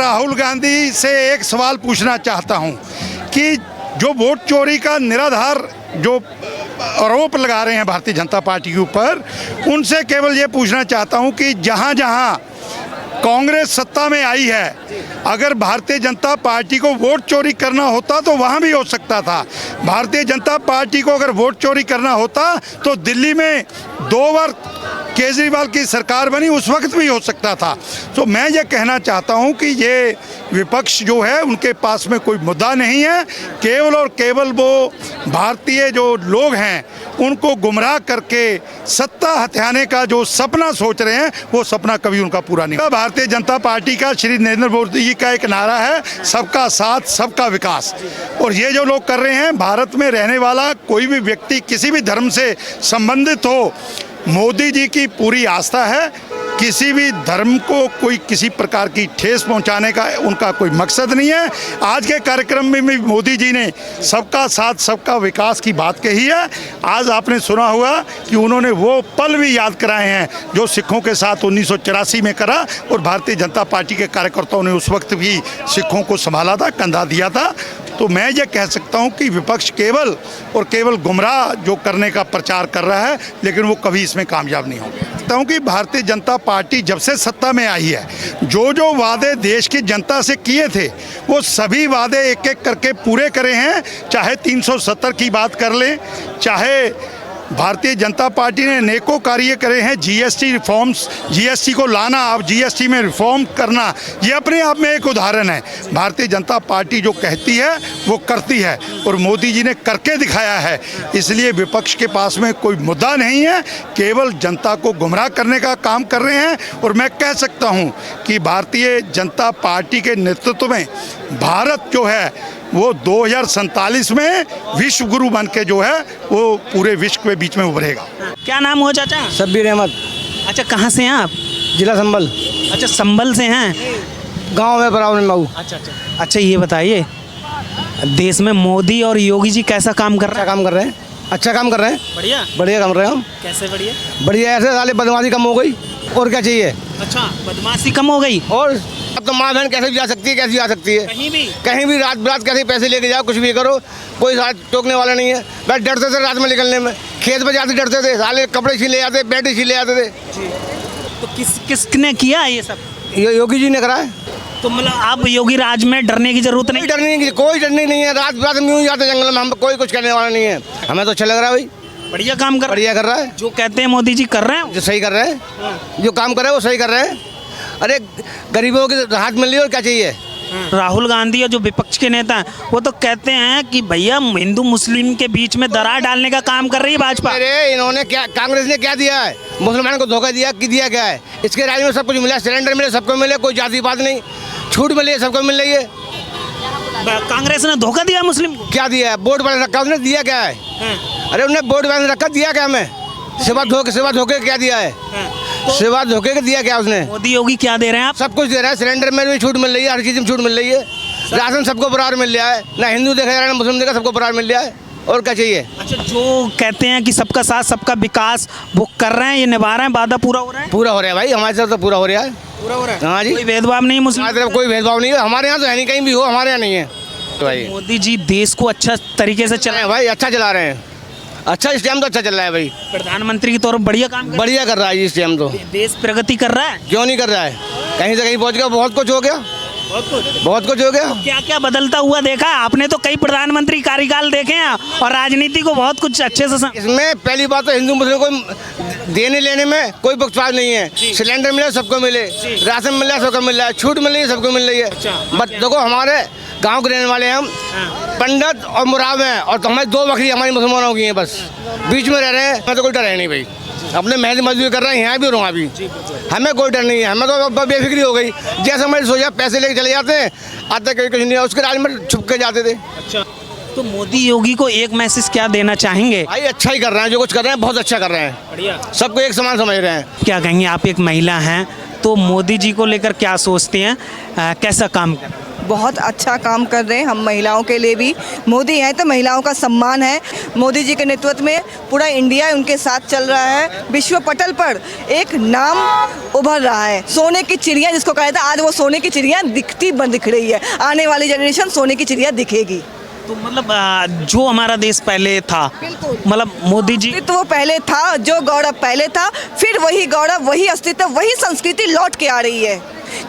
राहुल गांधी से एक सवाल पूछना चाहता हूं कि जो वोट चोरी का निराधार जो आरोप लगा रहे हैं भारतीय जनता पार्टी के ऊपर, उनसे केवल ये पूछना चाहता हूं कि जहां जहां कांग्रेस सत्ता में आई है, अगर भारतीय जनता पार्टी को वोट चोरी करना होता तो वहां भी हो सकता था। भारतीय जनता पार्टी को अगर वोट चोरी करना होता तो दिल्ली में 2 बार केजरीवाल की सरकार बनी, उस वक्त भी हो सकता था। तो मैं ये कहना चाहता हूं कि ये विपक्ष जो है उनके पास में कोई मुद्दा नहीं है, केवल और केवल वो भारतीय जो लोग हैं उनको गुमराह करके सत्ता हथियाने का जो सपना सोच रहे हैं वो सपना कभी उनका पूरा नहीं होगा। भारतीय जनता पार्टी का श्री नरेंद्र मोदी जी का एक नारा है, सबका साथ सबका विकास। और ये जो लोग कर रहे हैं, भारत में रहने वाला कोई भी व्यक्ति किसी भी धर्म से संबंधित हो, मोदी जी की पूरी आस्था है। किसी भी धर्म को कोई किसी प्रकार की ठेस पहुंचाने का उनका कोई मकसद नहीं है। आज के कार्यक्रम में भी मोदी जी ने सबका साथ सबका विकास की बात कही है। आज आपने सुना होगा कि उन्होंने वो पल भी याद कराए हैं जो सिखों के साथ 1984 में करा, और भारतीय जनता पार्टी के कार्यकर्ताओं ने उस वक्त भी सिखों को संभाला था, कंधा दिया था। तो मैं ये कह सकता हूं कि विपक्ष केवल और केवल गुमराह जो करने का प्रचार कर रहा है, लेकिन वो कभी इसमें कामयाब नहीं होगा। कहता हूं कि भारतीय जनता पार्टी जब से सत्ता में आई है, जो जो वादे देश की जनता से किए थे वो सभी वादे एक एक करके पूरे करे हैं। चाहे 370 की बात कर लें, चाहे भारतीय जनता पार्टी ने अनेकों कार्य करे हैं, जीएसटी रिफॉर्म्स, जीएसटी को लाना, अब जीएसटी में रिफॉर्म करना, ये अपने आप में एक उदाहरण है। भारतीय जनता पार्टी जो कहती है वो करती है, और मोदी जी ने करके दिखाया है। इसलिए विपक्ष के पास में कोई मुद्दा नहीं है, केवल जनता को गुमराह करने का काम कर रहे हैं। और मैं कह सकता हूँ कि भारतीय जनता पार्टी के नेतृत्व में भारत जो है वो 2047 में विश्व गुरु बन के जो है वो पूरे विश्व के बीच में उभरेगा। क्या नाम हो चाचा? शब्बीर अहमद। अच्छा, कहाँ से हैं आप? जिला संभल। अच्छा, संभल से हैं। गांव में बराबर मऊ। अच्छा, ये बताइए, देश में मोदी और योगी जी कैसा काम कर रहे हैं? काम कर रहे हैं, अच्छा काम कर रहे हैं। बढ़िया बढ़िया काम कर रहे हैं हम। कैसे बढ़िया? बढ़िया, ऐसे साले बदमाशी कम हो गई, और क्या चाहिए। अच्छा, बदमाशी कम हो गई। और अब तो माँ बहन कैसे भी जा सकती है, कैसे जा सकती है, कहीं भी रात बिरात कैसे पैसे लेके जाओ, कुछ भी करो, कोई साथ टोकने वाला नहीं है। बस डरते थे रात में निकलने में, खेत में जाते डरते थे, साले कपड़े छीन ले जाते, बेड छीन ले जाते थे। तो किसने किया ये सब? योगी जी ने करा है। तो मतलब आप योगी राज में डरने की जरूरत नहीं? कोई डरने नहीं है। रात बिरात में यूँ जाते जंगल में, हम कोई कुछ करने वाला नहीं है। हमें तो अच्छा लग रहा है भाई, बढ़िया काम कर रहा है। जो कहते हैं मोदी जी कर रहे हैं, जो सही कर रहे हैं, जो काम कर रहे हैं वो सही कर रहे हैं। अरे गरीबों के हाथ मिल रही है, और क्या चाहिए। राहुल गांधी और जो विपक्ष के नेता हैं वो तो कहते हैं कि भैया हिंदू मुस्लिम के बीच में दरार डालने का काम कर रही है भाजपा। अरे इन्होंने क्या, कांग्रेस ने क्या दिया है? मुसलमानों को धोखा दिया कि दिया क्या है? इसके राज्य में सब कुछ मिला, सिलेंडर मिले, सबको मिले, कोई जाति बात नहीं, छूट मिली, सबको मिल रही है। कांग्रेस ने धोखा दिया मुस्लिम को? क्या दिया है? बोर्ड बना रखा, उसने दिया क्या है? अरे उन्होंने बोर्ड बना रखा, दिया क्या हमें? सिवा धोखे क्या दिया है? सिवा धोखे के दिया क्या उसने? मोदी योगी क्या दे रहे हैं आप? सब कुछ दे रहा है, सिलेंडर में भी छूट मिल रही है, हर चीज में छूट मिल रही है, राशन सबको बराबर मिल रहा है, ना हिंदू देखा जा रहा है ना मुस्लिम देखा, सबको बराबर मिल रहा है, और क्या चाहिए। अच्छा, जो कहते हैं कि सबका साथ सबका विकास वो कर रहे हैं, ये निभा रहे हैं, वादा पूरा हो रहा है? पूरा हो रहा है भाई, हमारे साथ तो पूरा हो रहा है। पूरा हो रहा है? हाँ जी, कोई भेदभाव नहीं मुस्लिम तरफ, कोई भेदभाव नहीं है। हमारे यहाँ तो है नहीं, कहीं भी हो, हमारे यहाँ नहीं है। तो भाई मोदी जी देश को अच्छा तरीके से चला भाई, अच्छा चला रहे हैं, अच्छा इस टाइम तो अच्छा चल रहा है भाई। प्रधानमंत्री के तौर पर बढ़िया काम बढ़िया कर रहा है इस टाइम तो। देश प्रगति कर रहा है, क्यों नहीं कर रहा है? कहीं से कहीं पहुँच गया, बहुत कुछ हो गया, बहुत कुछ हो गया। क्या क्या बदलता हुआ देखा आपने? तो कई प्रधानमंत्री कार्यकाल देखे हैं और राजनीति को बहुत कुछ अच्छे से इसमें पहली बात तो हिंदू मुस्लिम को देने लेने में कोई पक्षपात नहीं है। सिलेंडर मिले सबको मिले, राशन मिल रहा है सबको मिल रहा है, छूट मिल रही है सबको मिल रही है। बस देखो, हमारे गांव के रहने वाले हम, पंडित और मुराद हैं, और तो हमारी 2 बकरी हमारी मुसलमानों की हैं, बस बीच में रह रहे हैं। हमें तो कोई डर है नहीं भाई, अपने मेहनत मजदूरी कर रहे हैं, यहाँ भी रहूँगा अभी, हमें कोई डर नहीं है। हमें तो बेफिक्री हो गई, जैसे हमारी सोचा पैसे लेके चले जाते हैं, आते कहीं कुछ नहीं है, उसके राज में छुप के जाते थे। अच्छा, तो मोदी योगी को एक मैसेज क्या देना चाहेंगे? भाई अच्छा ही कर रहे हैं, जो कुछ कर रहे हैं बहुत अच्छा कर रहे हैं, बढ़िया, सबको एक समान समझ रहे हैं। क्या कहेंगे, आप एक महिला हैं तो मोदी जी को लेकर क्या सोचते हैं, कैसा काम कर? बहुत अच्छा काम कर रहे हैं। हम महिलाओं के लिए भी मोदी हैं तो महिलाओं का सम्मान है। मोदी जी के नेतृत्व में पूरा इंडिया उनके साथ चल रहा है। विश्व पटल पर एक नाम उभर रहा है, सोने की चिड़िया जिसको कहा था, आज वो सोने की चिड़िया दिख रही है। आने वाली जनरेशन सोने की चिड़िया दिखेगी। तो मतलब जो हमारा देश पहले था, बिल्कुल। मतलब मोदी जी तो वो पहले था, जो गौरव पहले था, फिर वही गौरव, वही अस्तित्व, वही संस्कृति लौट के आ रही है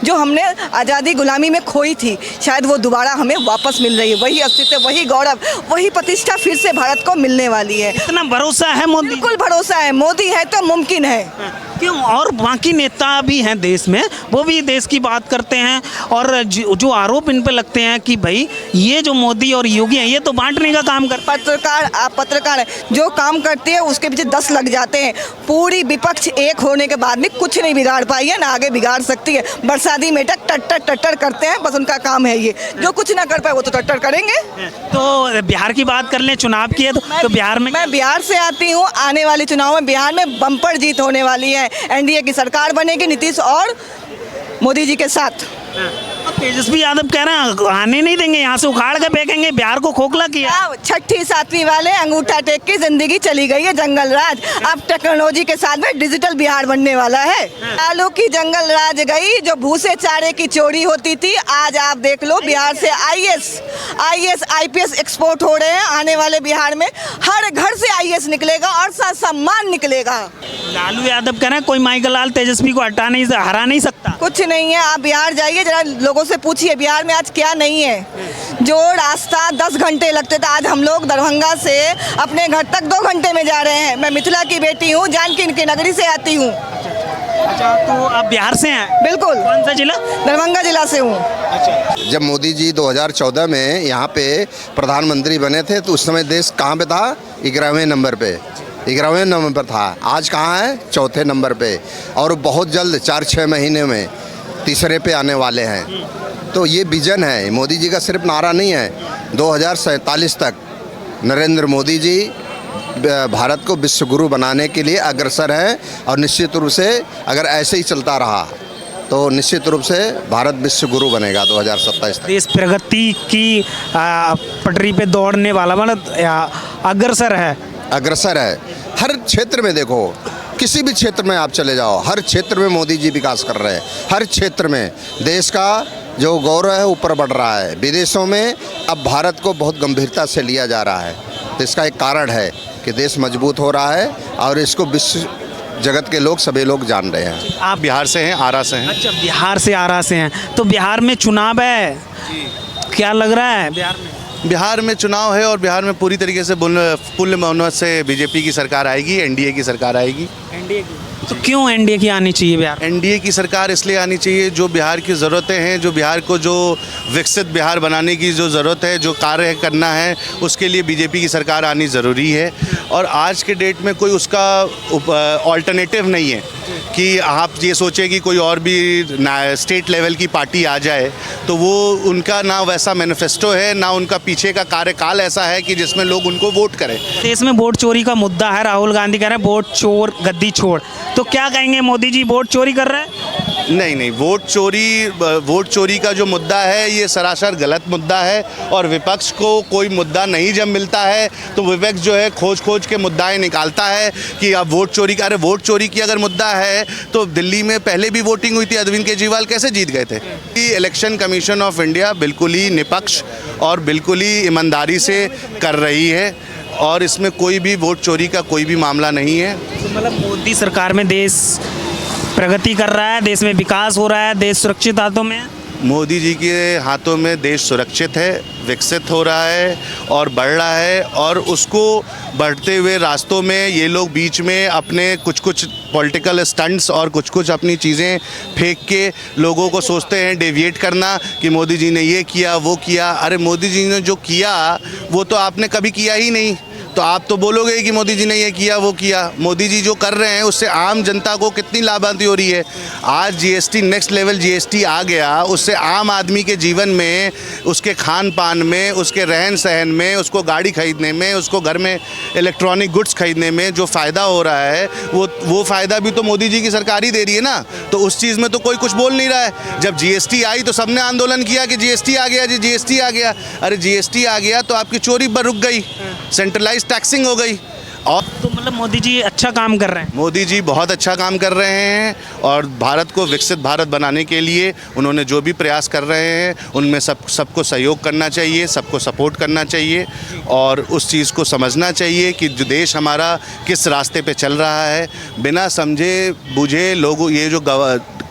जो हमने आज़ादी गुलामी में खोई थी। शायद वो दोबारा हमें वापस मिल रही है। वही अस्तित्व, वही गौरव, वही प्रतिष्ठा फिर से भारत को मिलने वाली है। इतना भरोसा है मोदी? बिल्कुल भरोसा है। मोदी है तो मुमकिन है। क्यों? और बाकी नेता भी हैं देश में, वो भी देश की बात करते हैं और जो आरोप इन पे लगते हैं कि भाई ये जो मोदी और योगी हैं ये तो बांटने का काम करते हैं। आप पत्रकार हैं, जो काम करते हैं उसके पीछे 10 लग जाते हैं। पूरी विपक्ष एक होने के बाद भी कुछ नहीं बिगाड़ पाई है, ना आगे बिगाड़ सकती है। बरसाती मेटक टट्टर करते हैं, बस उनका काम है ये। जो कुछ ना कर पाए वो तो टट्टर करेंगे। तो बिहार की बात कर लें, चुनाव की है तो बिहार में, मैं बिहार से आती हूँ। आने वाले चुनाव में बिहार में बम्पर जीत होने वाली है। एनडीए की सरकार बनेगी नीतीश और मोदी जी के साथ। तेजस्वी यादव कह रहे हैं आने नहीं देंगे, यहाँ से उखाड़ के फेंकेंगे, बिहार को खोखला किया। छठी सातवीं वाले अंगूठा टेक की जिंदगी चली गई है जंगल राज। अब टेक्नोलॉजी के साथ में डिजिटल बिहार बनने वाला है। आलू की जंगल राज गई, जो भूसे चारे की चोरी होती थी। आज आप देख लो बिहार से आईएएस आईपीएस एक्सपोर्ट हो रहे हैं। आने वाले बिहार में हर घर से आईएएस निकलेगा और सम्मान निकलेगा। लालू यादव कह रहे हैं कोई माइकल लाल तेजस्वी को हरा नहीं सकता। कुछ नहीं है। आप बिहार जाइए, जरा लोगों से पूछिए बिहार में आज क्या नहीं है। जो रास्ता 10 घंटे लगते थे, आज हम लोग दरभंगा से अपने घर तक 2 घंटे में जा रहे हैं। मैं मिथिला की बेटी हूँ, जानकी की नगरी से आती हूँ। अच्छा, तो आप बिहार से हैं? बिल्कुल। कौन सा जिला? दरभंगा जिला से हूँ। अच्छा। जब मोदी जी 2014 में यहाँ पे प्रधानमंत्री बने थे तो उस समय देश कहाँ पे था? 11वें नंबर पे, 11वें नंबर पर था। आज कहाँ है? 4थे नंबर पे, और बहुत जल्द 4-6 महीने में 3रे पे आने वाले हैं। तो ये विजन है मोदी जी का, सिर्फ नारा नहीं है। 2047 तक नरेंद्र मोदी जी भारत को विश्व गुरु बनाने के लिए अग्रसर हैं, और निश्चित रूप से अगर ऐसे ही चलता रहा तो निश्चित रूप से भारत विश्व गुरु बनेगा 2027 तक। देश प्रगति की पटरी पे दौड़ने वाला, मतलब अग्रसर है। हर क्षेत्र में देखो, किसी भी क्षेत्र में आप चले जाओ, हर क्षेत्र में मोदी जी विकास कर रहे हैं। हर क्षेत्र में देश का जो गौरव है ऊपर बढ़ रहा है। विदेशों में अब भारत को बहुत गंभीरता से लिया जा रहा है। तो इसका एक कारण है कि देश मजबूत हो रहा है और इसको विश्व जगत के लोग, सभी लोग जान रहे हैं। आप बिहार से हैं, आरा से हैं। अच्छा, बिहार से आरा से हैं। तो बिहार में चुनाव है, क्या लग रहा है बिहार में? बिहार में चुनाव है और बिहार में पूरी तरीके से पुल बहुमत से बीजेपी की सरकार आएगी, एनडीए की सरकार आएगी। एनडीए की? तो क्यों एनडीए की आनी चाहिए बिहार? एनडीए की सरकार इसलिए आनी चाहिए, जो बिहार की ज़रूरतें हैं, जो बिहार को जो विकसित बिहार बनाने की जो ज़रूरत है, जो कार्य करना है, उसके लिए बीजेपी की सरकार आनी ज़रूरी है। और आज के डेट में कोई उसका ऑल्टरनेटिव नहीं है कि आप ये सोचें कि कोई और भी स्टेट लेवल की पार्टी आ जाए, तो वो उनका ना वैसा मैनिफेस्टो है, ना उनका पीछे का कार्यकाल ऐसा है कि जिसमें लोग उनको वोट करें। देश में वोट चोरी का मुद्दा है, राहुल गांधी कह रहे हैं वोट चोर गद्दी छोड़। तो क्या कहेंगे, मोदी जी वोट चोरी कर रहे हैं? नहीं, वोट चोरी का जो मुद्दा है ये सरासर गलत मुद्दा है। और विपक्ष को कोई मुद्दा नहीं जब मिलता है तो विपक्ष जो है खोज के मुद्दाएं निकालता है कि अब वोट चोरी का। अरे वोट चोरी की अगर मुद्दा है तो दिल्ली में पहले भी वोटिंग हुई थी, अरविंद केजरीवाल कैसे जीत गए थे? इलेक्शन कमीशन ऑफ इंडिया बिल्कुल ही निष्पक्ष और बिल्कुल ही ईमानदारी से कर रही है, और इसमें कोई भी वोट चोरी का कोई भी मामला नहीं है। तो मतलब मोदी सरकार में देश प्रगति कर रहा है, देश में विकास हो रहा है, देश सुरक्षित हाथों में है। मोदी जी के हाथों में देश सुरक्षित है, विकसित हो रहा है और बढ़ रहा है। और उसको बढ़ते हुए रास्तों में ये लोग बीच में अपने कुछ पॉलिटिकल स्टंट्स और कुछ अपनी चीज़ें फेंक के लोगों को सोचते हैं डेविएट करना कि मोदी जी ने ये किया वो किया। अरे मोदी जी ने जो किया वो तो आपने कभी किया ही नहीं। तो आप तो बोलोगे कि मोदी जी ने ये किया वो किया। मोदी जी जो कर रहे हैं उससे आम जनता को कितनी लाभान्वित हो रही है। आज जीएसटी नेक्स्ट लेवल जीएसटी आ गया, उससे आम आदमी के जीवन में, उसके खान पान में, उसके रहन सहन में, उसको गाड़ी खरीदने में, उसको घर में इलेक्ट्रॉनिक गुड्स खरीदने में जो फ़ायदा हो रहा है वो फ़ायदा भी तो मोदी जी की सरकार ही दे रही है ना। तो उस चीज़ में तो कोई कुछ बोल नहीं रहा है। जब जीएसटी आई तो सबने आंदोलन किया कि जीएसटी आ गया जी, जीएसटी आ गया। अरे जीएसटी आ गया तो आपकी चोरी पर रुक गई, सेंट्रलाइज टैक्सिंग हो गई। और तो मतलब मोदी जी अच्छा काम कर रहे हैं। मोदी जी बहुत अच्छा काम कर रहे हैं और भारत को विकसित भारत बनाने के लिए उन्होंने जो भी प्रयास कर रहे हैं उनमें सबको सहयोग करना चाहिए, सबको सपोर्ट करना चाहिए और उस चीज़ को समझना चाहिए कि जो देश हमारा किस रास्ते पे चल रहा है। बिना समझे बूझे लोग ये जो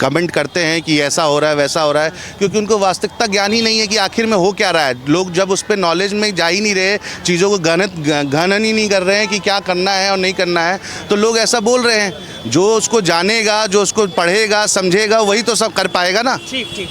कमेंट करते हैं कि ऐसा हो रहा है वैसा हो रहा है, क्योंकि उनको वास्तविकता ज्ञान ही नहीं है कि आखिर में हो क्या रहा है। लोग जब उस पर नॉलेज में जा ही नहीं रहे, चीज़ों को गणन ही नहीं कर रहे हैं कि क्या करना है और नहीं करना है, तो लोग ऐसा बोल रहे हैं। जो उसको जानेगा, जो उसको पढ़ेगा समझेगा वही तो सब कर पाएगा ना। ठीक ठीक।